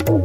नमस्कार,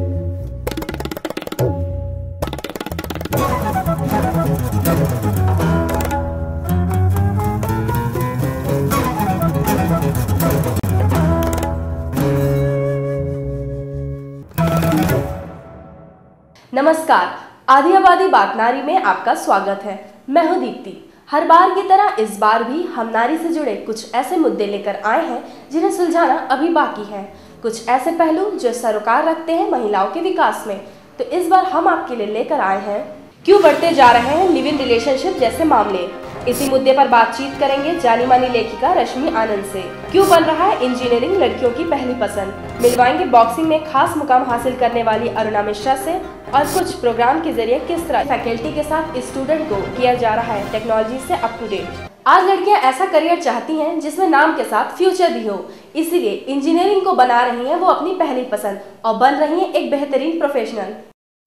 आधी आबादी बात नारी में आपका स्वागत है। मैं हूं दीप्ति। हर बार की तरह इस बार भी हम नारी से जुड़े कुछ ऐसे मुद्दे लेकर आए हैं जिन्हें सुलझाना अभी बाकी है। कुछ ऐसे पहलू जो सरोकार रखते हैं महिलाओं के विकास में। तो इस बार हम आपके लिए लेकर आए हैं क्यों बढ़ते जा रहे हैं लिव इन रिलेशनशिप जैसे मामले। इसी मुद्दे पर बातचीत करेंगे जानी मानी लेखिका रश्मि आनंद से। क्यों बन रहा है इंजीनियरिंग लड़कियों की पहली पसंद। मिलवाएंगे बॉक्सिंग में खास मुकाम हासिल करने वाली अरुणा मिश्रा से और कुछ प्रोग्राम के जरिए किस तरह फैकल्टी के साथ स्टूडेंट को किया जा रहा है टेक्नोलॉजी से अप टू डेट। आज लड़कियां ऐसा करियर चाहती हैं जिसमें नाम के साथ फ्यूचर भी हो, इसीलिए इंजीनियरिंग को बना रही हैं वो अपनी पहली पसंद और बन रही हैं एक बेहतरीन प्रोफेशनल।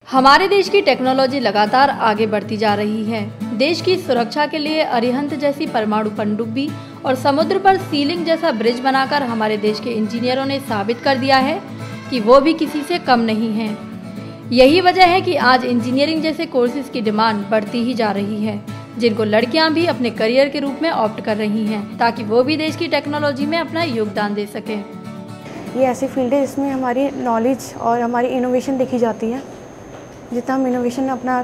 हमारे देश की टेक्नोलॉजी लगातार आगे बढ़ती जा रही है। देश की सुरक्षा के लिए अरिहंत जैसी परमाणु पनडुब्बी और समुद्र पर सीलिंग जैसा ब्रिज बनाकर हमारे देश के इंजीनियरों ने साबित कर दिया है कि वो भी किसी से कम नहीं हैं। यही वजह है कि आज इंजीनियरिंग जैसे कोर्सेज की डिमांड बढ़ती ही जा रही है, जिनको लड़कियां भी अपने करियर के रूप में ऑप्ट कर रही हैं ताकि वो भी देश की टेक्नोलॉजी में अपना योगदान दे सकें। ये ऐसी फील्ड है जिसमें हमारी नॉलेज और हमारी इनोवेशन देखी जाती है। जितना हम इनोवेशन अपना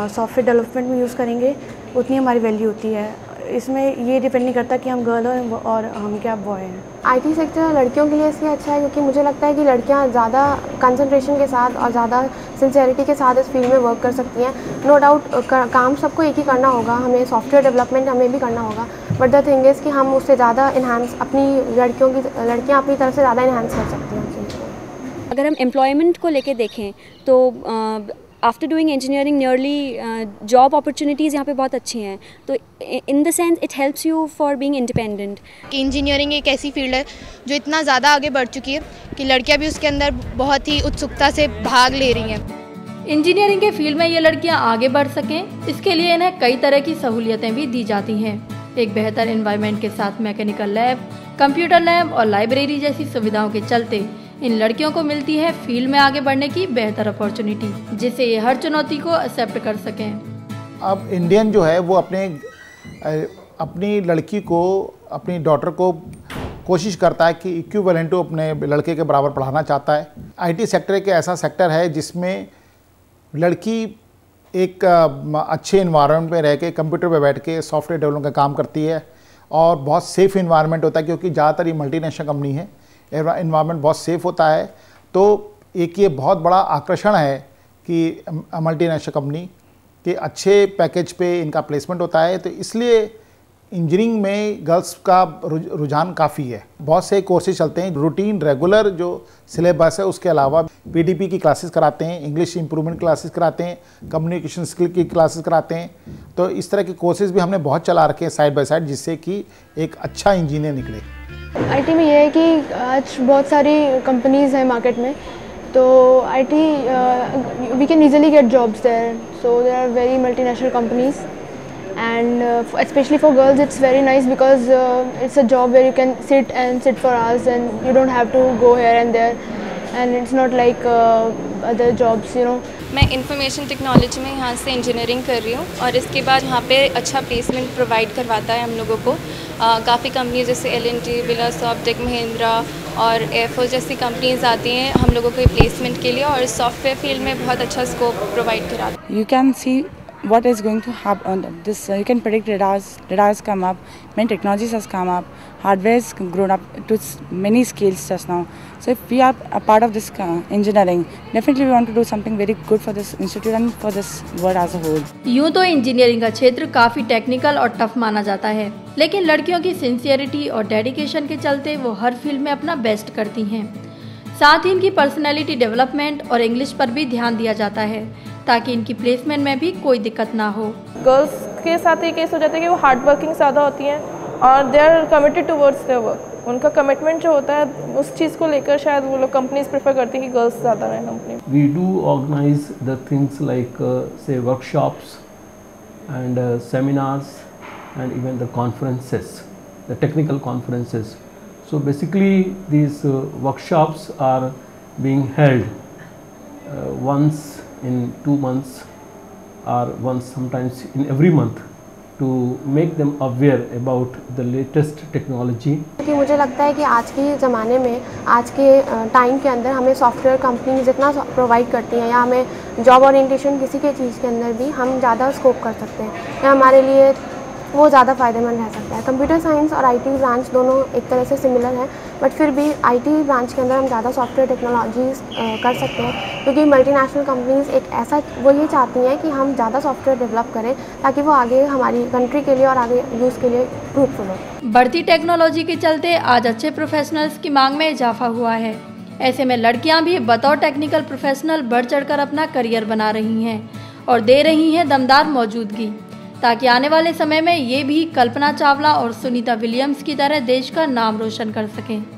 सॉफ्टवेयर डेवलपमेंट में यूज़ करेंगे उतनी हमारी वैल्यू होती है। इसमें ये डिपेंड नहीं करता कि हम गर्ल हैं और हम क्या बॉय हैं। आईटी सेक्टर लड़कियों के लिए इसलिए अच्छा है क्योंकि मुझे लगता है कि लड़कियां ज़्यादा कंसंट्रेशन के साथ और ज़्यादा सिंसियरिटी के साथ इस फील्ड में वर्क कर सकती हैं। नो डाउट काम सबको एक ही करना होगा, हमें सॉफ्टवेयर डेवलपमेंट हमें भी करना होगा, बट द थिंग इज़ कि हम उससे ज़्यादा इन्हांस लड़कियाँ अपनी तरफ से ज़्यादा इन्हांस कर सकती हैं। अगर हम एम्प्लॉयमेंट को लेके देखें तो after doing engineering nearly job opportunities यहाँ पे बहुत अच्छी हैं। तो in the sense it helps you for being independent. Engineering एक ऐसी फील्ड है जो इतना ज़्यादा आगे बढ़ चुकी है कि लड़कियाँ भी उसके अंदर बहुत ही उत्सुकता से भाग ले रही हैं। इंजीनियरिंग के फील्ड में ये लड़कियां आगे बढ़ सकें, इसके लिए इन्हें कई तरह की सहूलियतें भी दी जाती हैं। एक बेहतर एनवायरनमेंट के साथ मैकेनिकल लैब, कंप्यूटर लैब और लाइब्रेरी जैसी सुविधाओं के चलते इन लड़कियों को मिलती है फील्ड में आगे बढ़ने की बेहतर अपॉर्चुनिटी, जिससे ये हर चुनौती को एक्सेप्ट कर सकें। अब इंडियन जो है वो अपनी लड़की को, अपनी डॉटर को कोशिश करता है कि इक्विवेलेंट टू अपने लड़के के बराबर पढ़ाना चाहता है। आईटी सेक्टर एक ऐसा सेक्टर है जिसमें लड़की एक अच्छे इन्वायरमेंट में रह के कंप्यूटर पे बैठ के सॉफ्टवेयर डेवलपमेंट का काम करती है और बहुत सेफ़ इन्वायरमेंट होता है क्योंकि ज़्यादातर ये मल्टीनेशनल कंपनी है, इन्वायरमेंट बहुत सेफ़ होता है। तो एक ये बहुत बड़ा आकर्षण है कि मल्टीनेशनल कंपनी के अच्छे पैकेज पे इनका प्लेसमेंट होता है। तो इसलिए इंजीनियरिंग में गर्ल्स का रुझान काफ़ी है। बहुत से कोर्सेज चलते हैं, रूटीन रेगुलर जो सिलेबस है उसके अलावा पीडीपी की क्लासेस कराते हैं, इंग्लिश इंप्रूवमेंट क्लासेस कराते हैं, कम्युनिकेशन स्किल की क्लासेस कराते हैं। तो इस तरह के कोर्सेज भी हमने बहुत चला रखे हैं साइड बाय साइड, जिससे कि एक अच्छा इंजीनियर निकले। आईटी में ये है कि आज बहुत सारी कंपनीज़ हैं मार्केट में, तो IT we can easily get jobs there, so there are very multinational companies and especially for girls it's very nice because it's a job where you can sit for hours and you don't have to go here and there and it's not like other jobs, you know. मैं information technology में यहाँ से engineering कर रही हूँ और इसके बाद यहाँ पे अच्छा प्लेसमेंट प्रोवाइड करवाता है हम लोगों को। काफ़ी कंपनीज जैसे LNT, बिलासॉफ्ट, टेक महिंद्रा और एयरफोर्स जैसी कंपनीज आती हैं हम लोगों को प्लेसमेंट के लिए और सॉफ्टवेयर फील्ड में बहुत अच्छा स्कोप प्रोवाइड कराता है। You can see what is going to happen. You can predict radars come up, many technologies has come up, hardware has grown up to many scales just now. So if we are a part of this engineering, definitely we want to do something very good for this institute and for this world as a whole. यूँ तो engineering का क्षेत्र काफ़ी technical और tough माना जाता है, लेकिन लड़कियों की सिंसियरिटी और डेडिकेशन के चलते वो हर फील्ड में अपना बेस्ट करती हैं। साथ ही इनकी पर्सनैलिटी डेवलपमेंट और इंग्लिश पर भी ध्यान दिया जाता है ताकि इनकी प्लेसमेंट में भी कोई दिक्कत ना हो। गर्ल्स के साथ ये केस हो जाता है कि वो हार्ड वर्किंग ज़्यादा होती हैं और they are committed towards their work. उनका कमिटमेंट जो होता है उस चीज़ को लेकर शायद वो लोग कंपनीज प्रेफर करती हैं कि गर्ल्स ज़्यादा रहें company. We do organise the things like say workshops and seminars and even the conferences, the technical conferences. So basically these workshops are being held once in 2 months or once sometimes in every month to make them aware about the latest technology. कि मुझे लगता है कि आज के ज़माने में, आज के टाइम के अंदर हमें सॉफ्टवेयर कंपनी जितना प्रोवाइड करती हैं या हमें जॉब ओरिएंटेशन किसी के चीज़ के अंदर भी हम ज़्यादा स्कोप कर सकते हैं या हमारे लिए वो ज़्यादा फ़ायदेमंद रह सकता है। कंप्यूटर साइंस और आईटी ब्रांच दोनों एक तरह से सिमिलर हैं, बट फिर भी आईटी ब्रांच के अंदर हम ज़्यादा सॉफ्टवेयर टेक्नोलॉजीज़ कर सकते हैं, क्योंकि मल्टीनेशनल कंपनीज़ एक ऐसा वो ये चाहती हैं कि हम ज़्यादा सॉफ्टवेयर डेवलप करें ताकि वो आगे हमारी कंट्री के लिए और आगे यूज़ के लिए फ्रूटफुल हो। बढ़ती टेक्नोलॉजी के चलते आज अच्छे प्रोफेशनल्स की मांग में इजाफा हुआ है। ऐसे में लड़कियां भी बतौर टेक्निकल प्रोफेशनल बढ़ चढ़कर अपना करियर बना रही हैं और दे रही हैं दमदार मौजूदगी, ताकि आने वाले समय में ये भी कल्पना चावला और सुनीता विलियम्स की तरह देश का नाम रोशन कर सकें।